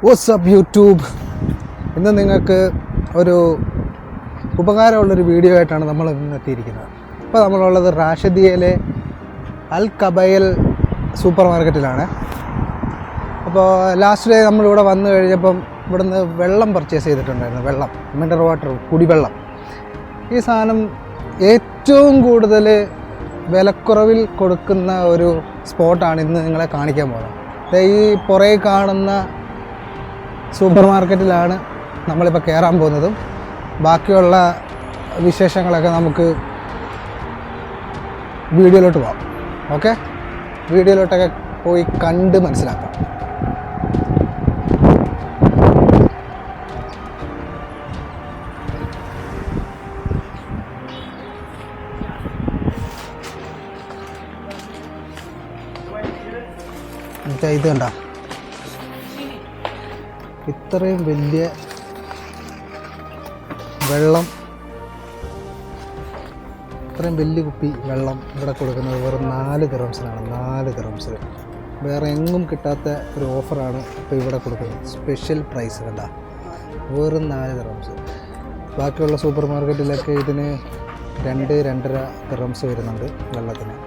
WhatsApp YouTube. ഇന്ന് നിങ്ങൾക്ക് ഒരു ഉപകാരമുള്ളൊരു വീഡിയോ ആയിട്ടാണ് നമ്മൾ ഇന്ന് എത്തിയിരിക്കുന്നത്. ഇപ്പോൾ നമ്മളുള്ളത് റാഷിദിയയിലെ അൽ കബയൽ സൂപ്പർ മാർക്കറ്റിലാണ്. അപ്പോൾ ലാസ്റ്റ് ഡേ നമ്മളിവിടെ വന്നു കഴിഞ്ഞപ്പം ഇവിടുന്ന് വെള്ളം പർച്ചേസ് ചെയ്തിട്ടുണ്ടായിരുന്നു. വെള്ളം, മിനറൽ വാട്ടർ, കുടിവെള്ളം. ഈ സാധനം ഏറ്റവും കൂടുതൽ വിലക്കുറവിൽ കൊടുക്കുന്ന ഒരു സ്പോട്ടാണ് ഇന്ന് നിങ്ങളെ കാണിക്കാൻ പോകുന്നത്. ഈ പുറകെ കാണുന്ന സൂപ്പർ മാർക്കറ്റിലാണ് നമ്മളിപ്പോൾ കയറാൻ പോകുന്നതും. ബാക്കിയുള്ള വിശേഷങ്ങളൊക്കെ നമുക്ക് വീഡിയോയിലോട്ട് പോകാം. ഓക്കെ, വീഡിയോയിലോട്ടൊക്കെ പോയി കണ്ട് മനസ്സിലാക്കാം. ഇത് കണ്ട, ഇത്രയും വലിയ വെള്ളം, ഇത്രയും വലിയ കുപ്പി വെള്ളം ഇവിടെ കൊടുക്കുന്നത് വെറും 4 ദിർഹംസിനാണ്. 4 ദിർഹംസിൽ വേറെ എങ്ങും കിട്ടാത്ത ഒരു ഓഫറാണ് ഇപ്പോൾ ഇവിടെ കൊടുക്കുന്നത്. സ്പെഷ്യൽ പ്രൈസ് കണ്ട, വെറും 4 ദിർഹംസ്. ബാക്കിയുള്ള സൂപ്പർ മാർക്കറ്റിലൊക്കെ ഇതിന് 2-2.5 ദിർഹംസ് വരുന്നുണ്ട് വെള്ളത്തിന്.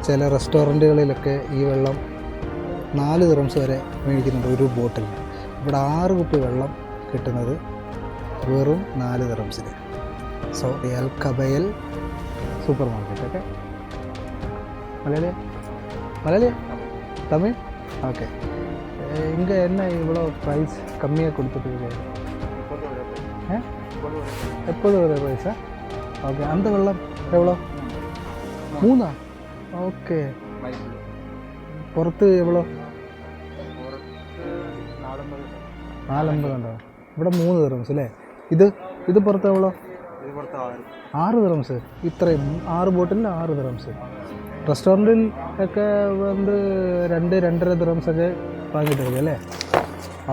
ചില റെസ്റ്റോറൻറ്റുകളിലൊക്കെ ഈ വെള്ളം 4 ദിർഹംസ് വരെ മേടിക്കുന്നുണ്ട് ഒരു ബോട്ടിലിന്. ഇവിടെ 6 കുപ്പി വെള്ളം കിട്ടുന്നത് വെറും 4 ദിർഹംസിന്. So Al Kabayel supermarket. Okay, Malayali Tamil. Okay, இங்கே என்ன இவ்வளோ ப்ரைஸ் கம்மியாக கொடுத்துட்டு எப்போது ஒரு ப்ரைஸா? ஓகே, அந்த வெள்ளம் எவ்வளோ? 3? ഓക്കെ, പുറത്ത് എவ்வளോ? 4.50 ഉണ്ടോ? ഇവിടെ 3 ദിർഹംസ് അല്ലേ? ഇത് പുറത്ത് എவ்வளോ? 6 ദിർഹംസ്. ഇത്രയും 6 ബോട്ടിലിന് 6 ദിർഹംസ്. റെസ്റ്റോറൻറ്റിൽ ഒക്കെ വന്ന് 2-2.5 ദിർഹംസൊക്കെ വാങ്ങിയിട്ടുണ്ട് അല്ലേ?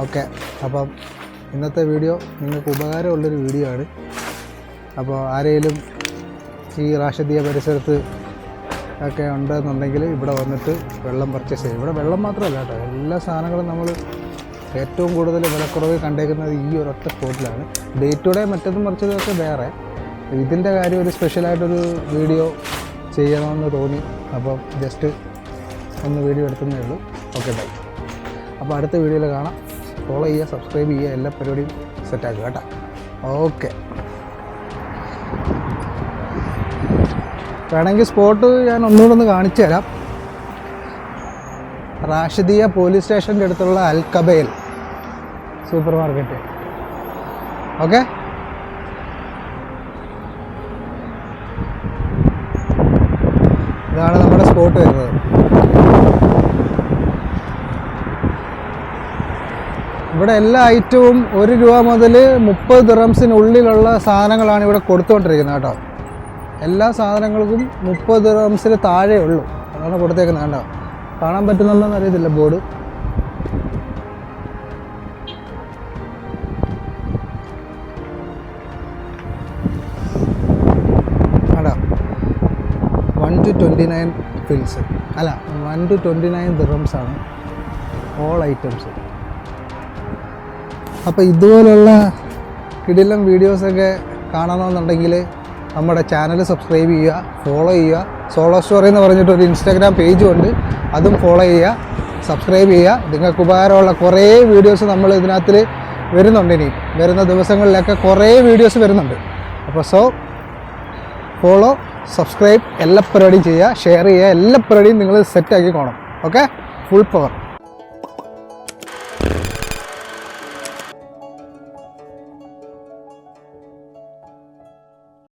ഓക്കെ, അപ്പം ഇന്നത്തെ വീഡിയോ നിങ്ങൾക്ക് ഉപകാരമുള്ളൊരു വീഡിയോ ആണ്. അപ്പോൾ ആരെങ്കിലും ഈ റാഷിദിയ പരിസരത്ത് ഒക്കെ ഉണ്ടെന്നുണ്ടെങ്കിൽ ഇവിടെ വന്നിട്ട് വെള്ളം പർച്ചേസ് ചെയ്യും. ഇവിടെ വെള്ളം മാത്രമല്ല കേട്ടോ, എല്ലാ സാധനങ്ങളും നമ്മൾ ഏറ്റവും കൂടുതൽ വിലക്കുറവ് കണ്ടേക്കുന്നത് ഈ ഒരൊറ്റ സ്പോട്ടിലാണ്. ഡേ ടു ഡേ മറ്റതും മറിച്ചതൊക്കെ വേറെ. ഇതിൻ്റെ കാര്യം ഒരു സ്പെഷ്യലായിട്ടൊരു വീഡിയോ ചെയ്യണമെന്ന് തോന്നി. അപ്പം ജസ്റ്റ് ഒന്ന് വീഡിയോ എടുക്കുന്നേ ഉള്ളൂ. Okay, bye. അപ്പോൾ അടുത്ത വീഡിയോയിൽ കാണാം. ഫോളോ ചെയ്യുക, സബ്സ്ക്രൈബ് ചെയ്യുക, എല്ലാ പരിപാടിയും സെറ്റാക്കുക കേട്ടോ. ഓക്കെ, വേണമെങ്കിൽ സ്പോട്ട് ഞാൻ ഒന്നുകൂടെ ഒന്ന് കാണിച്ചു തരാം. റാഷിദിയ പോലീസ് സ്റ്റേഷൻ്റെ അടുത്തുള്ള അൽ കബയൽ സൂപ്പർ മാർക്കറ്റ്. ഓക്കെ, ഇതാണ് നമ്മുടെ സ്പോട്ട് വരുന്നത്. ഇവിടെ എല്ലാ ഐറ്റവും 1 രൂപ മുതൽ 30 ദിർഹംസിനുള്ളിലുള്ള സാധനങ്ങളാണ് ഇവിടെ കൊടുത്തുകൊണ്ടിരിക്കുന്നത് കേട്ടോ. എല്ലാ സാധനങ്ങൾക്കും 30 ദിർഹംസിൽ താഴെ ഉള്ളൂ, അതാണ് കൊടുത്തേക്കുന്നത്. കേട്ടോ, കാണാൻ പറ്റുന്നുണ്ടെന്ന് അറിയത്തില്ല ബോർഡ്. കേട്ടോ, 1 to 29 ഫിൽസ് അല്ല 1 to 29 ദിർഹംസാണ് ഓൾ ഐറ്റംസ്. അപ്പോൾ ഇതുപോലുള്ള കിടിലം വീഡിയോസൊക്കെ കാണണമെന്നുണ്ടെങ്കിൽ നമ്മുടെ ചാനൽ സബ്സ്ക്രൈബ് ചെയ്യുക, ഫോളോ ചെയ്യുക. സോളോ സ്റ്റോറി എന്ന് പറഞ്ഞിട്ടൊരു ഇൻസ്റ്റാഗ്രാം പേജും ഉണ്ട്, അതും ഫോളോ ചെയ്യുക, സബ്സ്ക്രൈബ് ചെയ്യുക. നിങ്ങൾക്ക് ഉപകാരമുള്ള കുറേ വീഡിയോസ് നമ്മൾ ഇതിനകത്ത് വരുന്നുണ്ട്. ഇനി വരുന്ന ദിവസങ്ങളിലൊക്കെ കുറേ വീഡിയോസ് വരുന്നുണ്ട്. അപ്പോൾ ഫോളോ, സബ്സ്ക്രൈബ്, എല്ലാ പരിപാടിയും ചെയ്യുക, ഷെയർ ചെയ്യുക. എല്ലാ പരിപാടിയും നിങ്ങൾ സെറ്റാക്കി കാണും. Okay, full power.